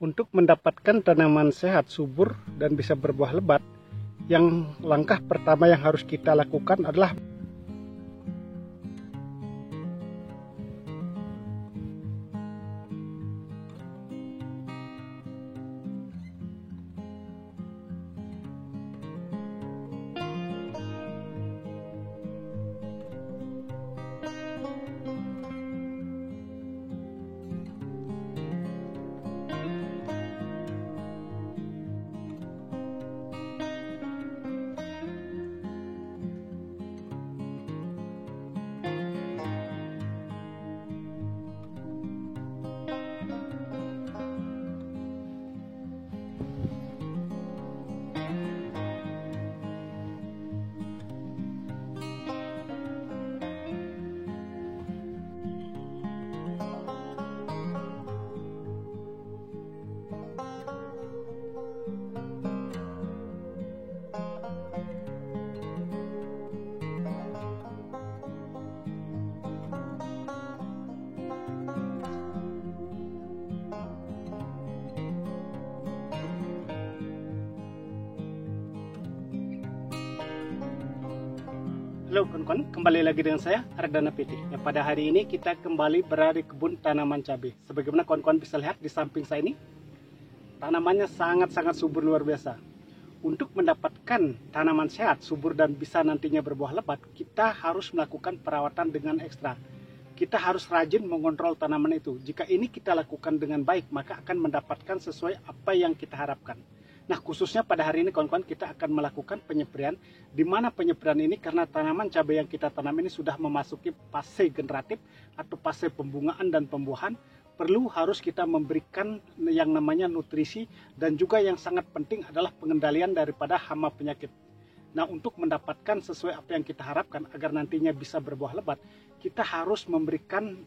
Untuk mendapatkan tanaman sehat, subur, dan bisa berbuah lebat, yang langkah pertama yang harus kita lakukan adalah Halo kawan-kawan, kembali lagi dengan saya Ardana PT. Pada hari ini kita kembali berada di kebun tanaman cabai. Sebagaimana kawan-kawan bisa lihat di samping saya ini, tanamannya sangat-sangat subur luar biasa. Untuk mendapatkan tanaman sehat, subur, dan bisa nantinya berbuah lebat, kita harus melakukan perawatan dengan ekstra. Kita harus rajin mengontrol tanaman itu. Jika ini kita lakukan dengan baik, maka akan mendapatkan sesuai apa yang kita harapkan. Nah, khususnya pada hari ini kawan-kawan kita akan melakukan penyemprian, di mana penyemprian ini karena tanaman cabai yang kita tanam ini sudah memasuki fase generatif atau fase pembungaan dan pembuahan, perlu harus kita memberikan yang namanya nutrisi, dan juga yang sangat penting adalah pengendalian daripada hama penyakit. Nah, untuk mendapatkan sesuai apa yang kita harapkan agar nantinya bisa berbuah lebat, kita harus memberikan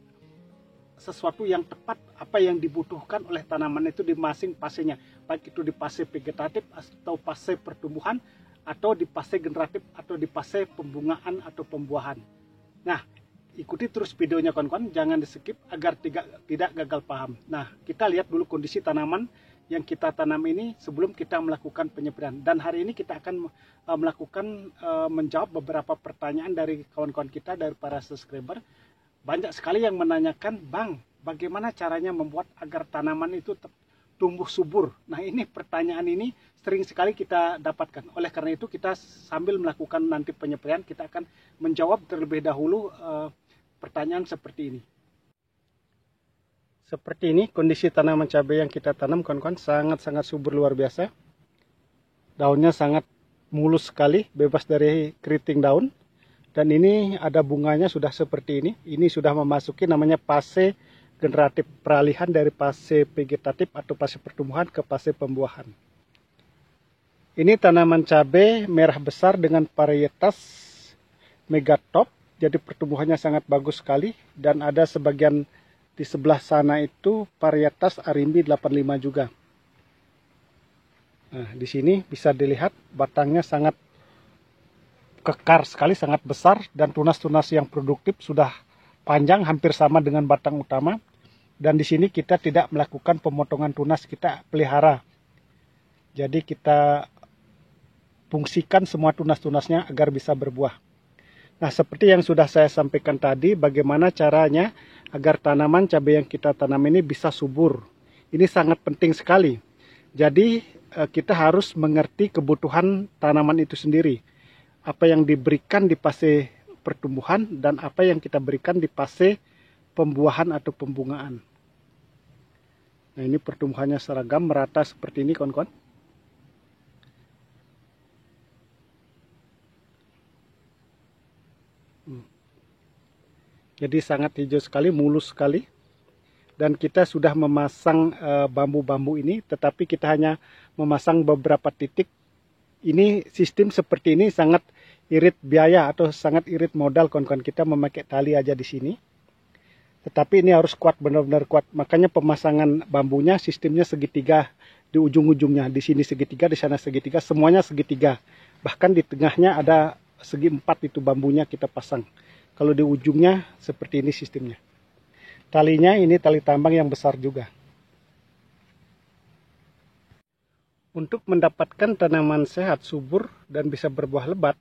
sesuatu yang tepat apa yang dibutuhkan oleh tanaman itu di masing fasenya, baik itu di fase vegetatif atau fase pertumbuhan, atau di fase generatif atau di fase pembungaan atau pembuahan. Nah, ikuti terus videonya kawan-kawan, jangan di skip agar tidak gagal paham. Nah, kita lihat dulu kondisi tanaman yang kita tanam ini sebelum kita melakukan penyemprian. Dan hari ini kita akan menjawab beberapa pertanyaan dari kawan-kawan kita, dari para subscriber. Banyak sekali yang menanyakan, Bang, bagaimana caranya membuat agar tanaman itu tumbuh subur? Nah, ini pertanyaan ini sering sekali kita dapatkan. Oleh karena itu, kita sambil melakukan nanti penyemprian, kita akan menjawab terlebih dahulu pertanyaan seperti ini. Seperti ini kondisi tanaman cabai yang kita tanam, kawan-kawan, sangat-sangat subur luar biasa. Daunnya sangat mulus sekali, bebas dari keriting daun. Dan ini ada bunganya sudah seperti ini. Ini sudah memasuki namanya fase generatif, peralihan dari fase vegetatif atau fase pertumbuhan ke fase pembuahan. Ini tanaman cabai merah besar dengan varietas megatop. Jadi pertumbuhannya sangat bagus sekali. Dan ada sebagian di sebelah sana itu varietas Arimbi 85 juga. Nah, di sini bisa dilihat batangnya sangat kekar sekali, sangat besar, dan tunas-tunas yang produktif sudah panjang, hampir sama dengan batang utama. Dan di sini kita tidak melakukan pemotongan tunas, kita pelihara. Jadi kita fungsikan semua tunas-tunasnya agar bisa berbuah. Nah, seperti yang sudah saya sampaikan tadi, bagaimana caranya agar tanaman cabai yang kita tanam ini bisa subur. Ini sangat penting sekali. Jadi kita harus mengerti kebutuhan tanaman itu sendiri. Apa yang diberikan di fase pertumbuhan dan apa yang kita berikan di fase pembuahan atau pembungaan. Nah, ini pertumbuhannya seragam, merata seperti ini kawan-kawan. Jadi sangat hijau sekali, mulus sekali. Dan kita sudah memasang bambu-bambu ini, tetapi kita hanya memasang beberapa titik. Ini sistem seperti ini sangat irit biaya atau sangat irit modal kawan-kawan, kita memakai tali aja di sini. Tetapi ini harus kuat, benar-benar kuat. Makanya pemasangan bambunya sistemnya segitiga di ujung-ujungnya. Di sini segitiga, di sana segitiga, semuanya segitiga. Bahkan di tengahnya ada segi 4 itu bambunya kita pasang. Kalau di ujungnya seperti ini sistemnya. Talinya ini tali tambang yang besar juga. Untuk mendapatkan tanaman sehat, subur, dan bisa berbuah lebat,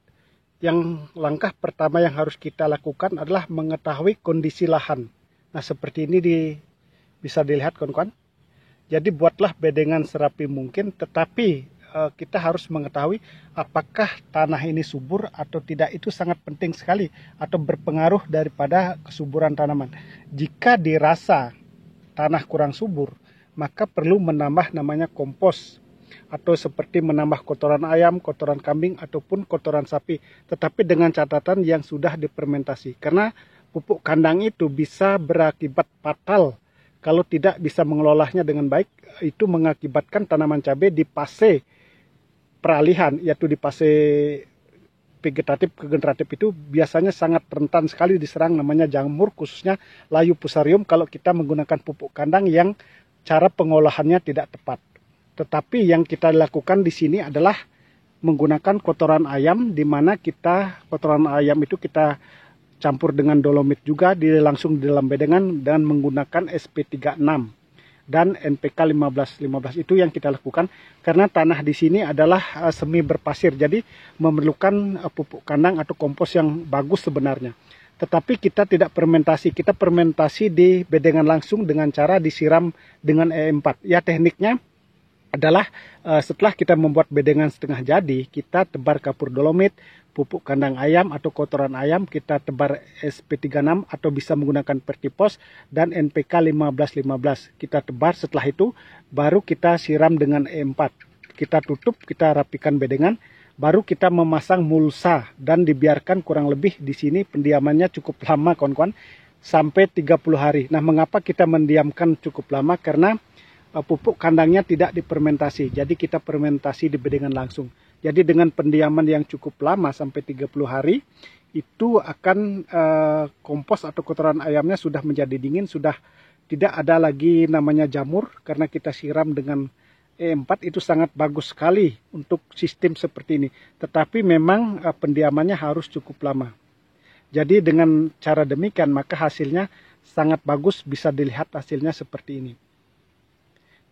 yang langkah pertama yang harus kita lakukan adalah mengetahui kondisi lahan. Nah, seperti ini bisa dilihat kawan-kawan. Jadi buatlah bedengan serapi mungkin, tetapi kita harus mengetahui apakah tanah ini subur atau tidak. Itu sangat penting sekali atau berpengaruh daripada kesuburan tanaman. Jika dirasa tanah kurang subur, maka perlu menambah namanya kompos, atau seperti menambah kotoran ayam, kotoran kambing, ataupun kotoran sapi. Tetapi dengan catatan yang sudah difermentasi. Karena pupuk kandang itu bisa berakibat fatal kalau tidak bisa mengelolanya dengan baik. Itu mengakibatkan tanaman cabai di fase peralihan, yaitu di fase vegetatif ke generatif itu biasanya sangat rentan sekali diserang namanya jamur, khususnya layu fusarium kalau kita menggunakan pupuk kandang yang cara pengolahannya tidak tepat. Tetapi yang kita lakukan di sini adalah menggunakan kotoran ayam, di mana kotoran ayam itu kita campur dengan dolomit juga langsung di dalam bedengan dan menggunakan SP36 dan NPK 1515. Itu yang kita lakukan karena tanah di sini adalah semi berpasir, jadi memerlukan pupuk kandang atau kompos yang bagus sebenarnya. Tetapi kita tidak fermentasi, kita fermentasi di bedengan langsung dengan cara disiram dengan E4. Ya, tekniknya adalah setelah kita membuat bedengan setengah jadi, kita tebar kapur dolomit, pupuk kandang ayam atau kotoran ayam, kita tebar SP36 atau bisa menggunakan Vertipos dan NPK 1515. Kita tebar, setelah itu baru kita siram dengan E4. Kita tutup, kita rapikan bedengan, baru kita memasang mulsa dan dibiarkan kurang lebih di sini pendiamannya cukup lama kawan-kawan, sampai 30 hari. Nah, mengapa kita mendiamkan cukup lama? Karena pupuk kandangnya tidak difermentasi, jadi kita fermentasi di bedengan langsung. Jadi dengan pendiaman yang cukup lama sampai 30 hari, itu akan kompos atau kotoran ayamnya sudah menjadi dingin, sudah tidak ada lagi namanya jamur, karena kita siram dengan E4. Itu sangat bagus sekali untuk sistem seperti ini. Tetapi memang pendiamannya harus cukup lama. Jadi dengan cara demikian, maka hasilnya sangat bagus, bisa dilihat hasilnya seperti ini.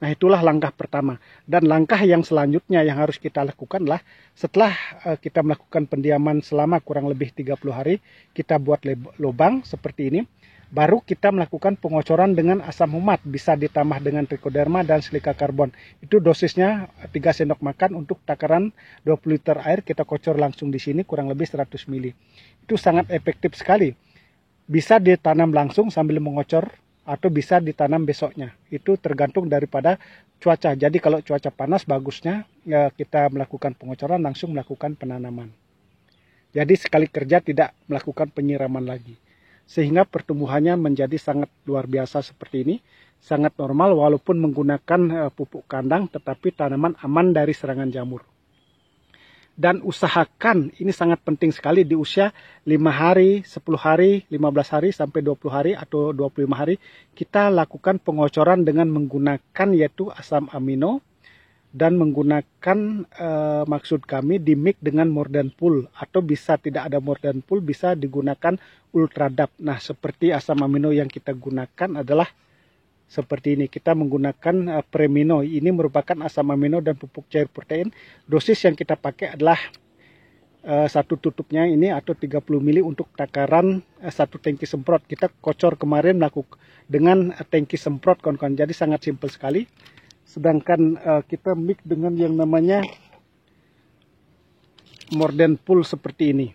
Nah, itulah langkah pertama. Dan langkah yang selanjutnya yang harus kita lakukan adalah setelah kita melakukan pendiaman selama kurang lebih 30 hari, kita buat lubang seperti ini. Baru kita melakukan pengocoran dengan asam humat, bisa ditambah dengan trichoderma dan silika karbon. Itu dosisnya 3 sendok makan untuk takaran 20 liter air, kita kocor langsung di sini kurang lebih 100 ml. Itu sangat efektif sekali. Bisa ditanam langsung sambil mengocor, atau bisa ditanam besoknya. Itu tergantung daripada cuaca. Jadi kalau cuaca panas, bagusnya kita melakukan pengocoran, langsung melakukan penanaman. Jadi sekali kerja tidak melakukan penyiraman lagi. Sehingga pertumbuhannya menjadi sangat luar biasa seperti ini. Sangat normal walaupun menggunakan pupuk kandang, tetapi tanaman aman dari serangan jamur. Dan usahakan, ini sangat penting sekali, di usia 5 hari, 10 hari, 15 hari, sampai 20 hari atau 25 hari, kita lakukan pengocoran dengan menggunakan yaitu asam amino, dan menggunakan maksud kami di mix dengan Mordanpool, atau bisa tidak ada Mordanpool, bisa digunakan Ultradap. Nah, seperti asam amino yang kita gunakan adalah seperti ini, kita menggunakan Premino. Ini merupakan asam amino dan pupuk cair protein. Dosis yang kita pakai adalah satu tutupnya ini atau 30 ml untuk takaran satu tangki semprot. Kita kocor kemarin dengan tangki semprot kawan-kawan. Jadi sangat simpel sekali. Sedangkan kita mix dengan yang namanya Mordanpool seperti ini.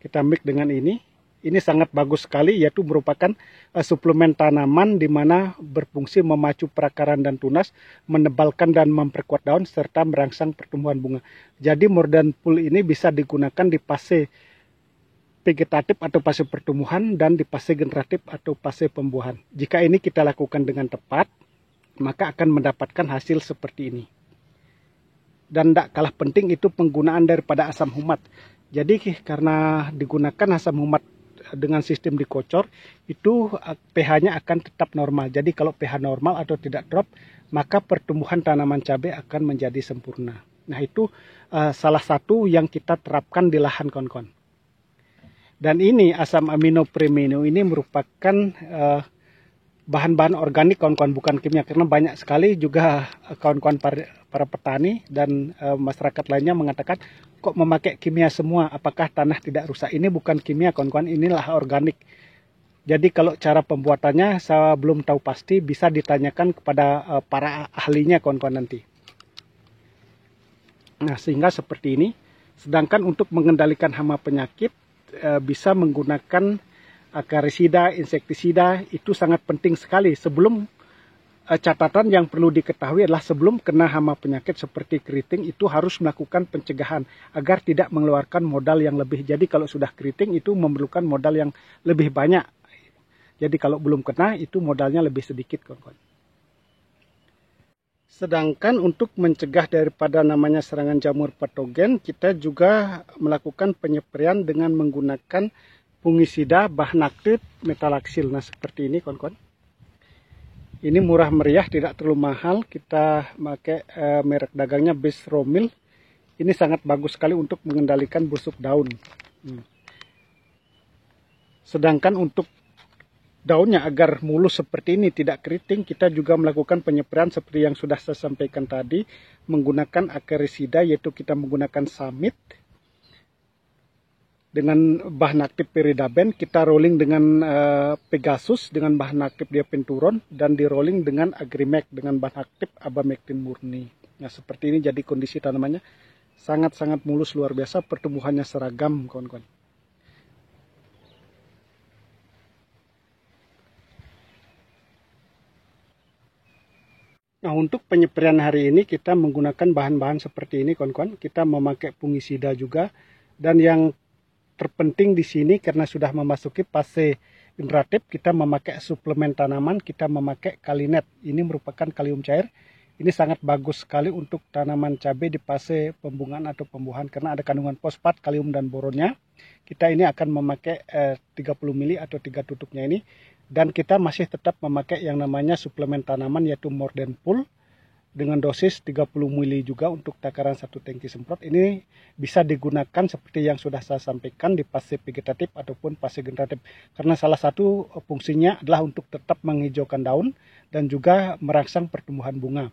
Kita mix dengan ini. Ini sangat bagus sekali, yaitu merupakan suplemen tanaman di mana berfungsi memacu perakaran dan tunas, menebalkan dan memperkuat daun, serta merangsang pertumbuhan bunga. Jadi Mordanpool ini bisa digunakan di fase vegetatif atau fase pertumbuhan, dan di fase generatif atau fase pembuahan. Jika ini kita lakukan dengan tepat, maka akan mendapatkan hasil seperti ini. Dan tidak kalah penting itu penggunaan daripada asam humat. Jadi karena digunakan asam humat dengan sistem dikocor, itu pH-nya akan tetap normal. Jadi kalau pH normal atau tidak drop, maka pertumbuhan tanaman cabai akan menjadi sempurna. Nah, itu salah satu yang kita terapkan di lahan kawan-kawan. Dan ini asam amino Premino ini merupakan bahan-bahan organik kawan-kawan, bukan kimia, karena banyak sekali juga kawan-kawan para petani dan masyarakat lainnya mengatakan kok memakai kimia semua, apakah tanah tidak rusak? Ini bukan kimia kawan-kawan, inilah organik. Jadi kalau cara pembuatannya saya belum tahu pasti, bisa ditanyakan kepada para ahlinya kawan-kawan nanti. Nah, sehingga seperti ini. Sedangkan untuk mengendalikan hama penyakit bisa menggunakan akarisida, insektisida, itu sangat penting sekali. Sebelum catatan yang perlu diketahui adalah sebelum kena hama penyakit seperti keriting itu harus melakukan pencegahan agar tidak mengeluarkan modal yang lebih. Jadi kalau sudah keriting itu memerlukan modal yang lebih banyak. Jadi kalau belum kena itu modalnya lebih sedikit kawan-kawan. Sedangkan untuk mencegah daripada namanya serangan jamur patogen, kita juga melakukan penyeperian dengan menggunakan fungisida bahnaktit metalaksil. Nah, seperti ini kawan-kawan. Ini murah meriah, tidak terlalu mahal. Kita pakai merek dagangnya Besromil. Ini sangat bagus sekali untuk mengendalikan busuk daun. Sedangkan untuk daunnya agar mulus seperti ini, tidak keriting, kita juga melakukan penyeperian seperti yang sudah saya sampaikan tadi, menggunakan akarisida, yaitu kita menggunakan Samit dengan bahan aktif Peridaben, kita rolling dengan Pegasus dengan bahan aktif Diapenturon, dan di rolling dengan Agrimek dengan bahan aktif Abamectin murni. Nah, seperti ini jadi kondisi tanamannya sangat-sangat mulus, luar biasa, pertumbuhannya seragam kawan-kawan. Nah, untuk penyeperian hari ini kita menggunakan bahan-bahan seperti ini kawan-kawan. Kita memakai fungisida juga, dan yang terpenting di sini karena sudah memasuki fase generatif, kita memakai suplemen tanaman, kita memakai Kalinet. Ini merupakan kalium cair. Ini sangat bagus sekali untuk tanaman cabai di fase pembungaan atau pembuahan karena ada kandungan fosfat, kalium dan boronnya. Kita ini akan memakai 30 mili atau 3 tutupnya ini. Dan kita masih tetap memakai yang namanya suplemen tanaman yaitu Mordenpool dengan dosis 30 mili juga untuk takaran 1 tangki semprot. Ini bisa digunakan seperti yang sudah saya sampaikan di fase vegetatif ataupun fase generatif. Karena salah satu fungsinya adalah untuk tetap menghijaukan daun dan juga merangsang pertumbuhan bunga.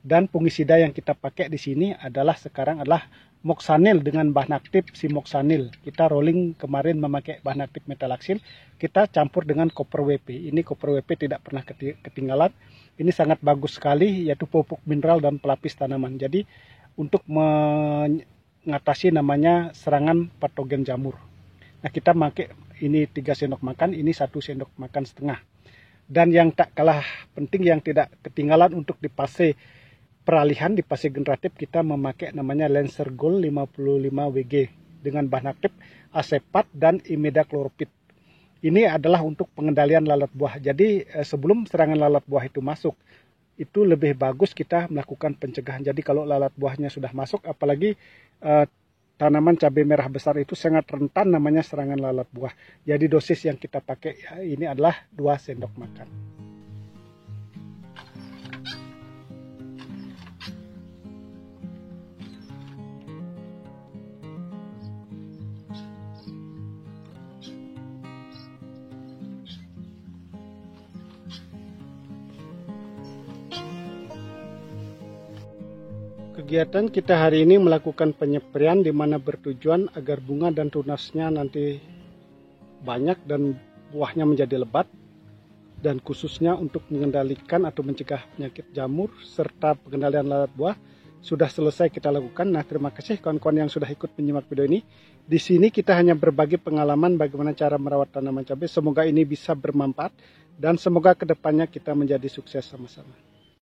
Dan fungisida yang kita pakai di sini sekarang adalah Moxanil dengan bahan aktif Simoxanil. Kita rolling kemarin memakai bahan aktif Metalaksil, kita campur dengan Copper WP. Ini Copper WP tidak pernah ketinggalan. Ini sangat bagus sekali, yaitu pupuk mineral dan pelapis tanaman. Jadi untuk mengatasi namanya serangan patogen jamur. Nah, kita pakai ini 3 sendok makan, ini 1 sendok makan setengah. Dan yang tak kalah penting yang tidak ketinggalan untuk di fase peralihan, di fase generatif kita memakai namanya Lancer Gold 55 WG dengan bahan aktif asepat dan imidacloroprid. Ini adalah untuk pengendalian lalat buah. Jadi sebelum serangan lalat buah itu masuk, itu lebih bagus kita melakukan pencegahan. Jadi kalau lalat buahnya sudah masuk, apalagi tanaman cabai merah besar itu sangat rentan namanya serangan lalat buah. Jadi dosis yang kita pakai ini adalah 2 sendok makan. Kegiatan kita hari ini melakukan penyeperian di mana bertujuan agar bunga dan tunasnya nanti banyak dan buahnya menjadi lebat, dan khususnya untuk mengendalikan atau mencegah penyakit jamur serta pengendalian lalat buah sudah selesai kita lakukan. Nah, terima kasih kawan-kawan yang sudah ikut menyimak video ini. Di sini kita hanya berbagi pengalaman bagaimana cara merawat tanaman cabai. Semoga ini bisa bermanfaat dan semoga kedepannya kita menjadi sukses sama-sama.